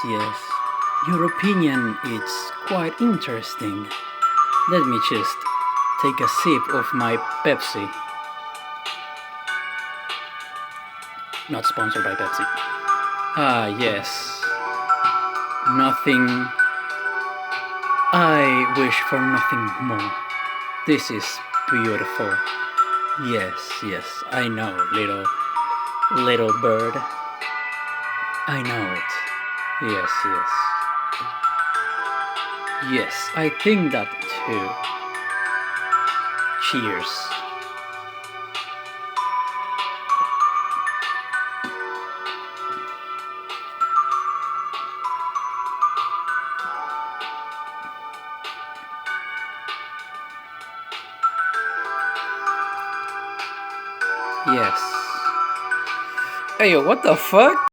yes. Your opinion is quite interesting. Let me just take a sip of my Pepsi. Not sponsored by Pepsi. Ah, yes. Nothing. I wish for nothing more. This is beautiful. Yes, yes, I know, little bird. I know it. Yes, yes. Yes, I think that too. Cheers. Yes. Hey, what the fuck?